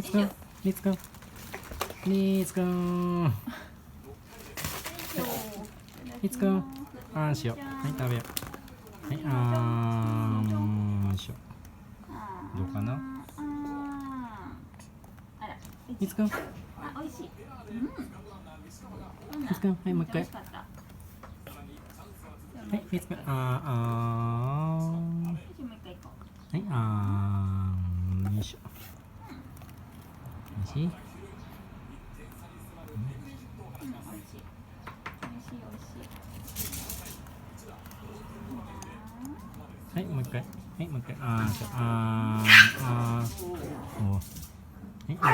リツくんリツくんリツくんあんしよう。はい食べよう。はいあーんしよう。どうかな。リツくんリあ、美味しい。ツくんはいもう一回。はいリツくんあーはいあーんよいしょ。おいしい。はいもう一回。はいもう一回あーしよう。あーおはいあ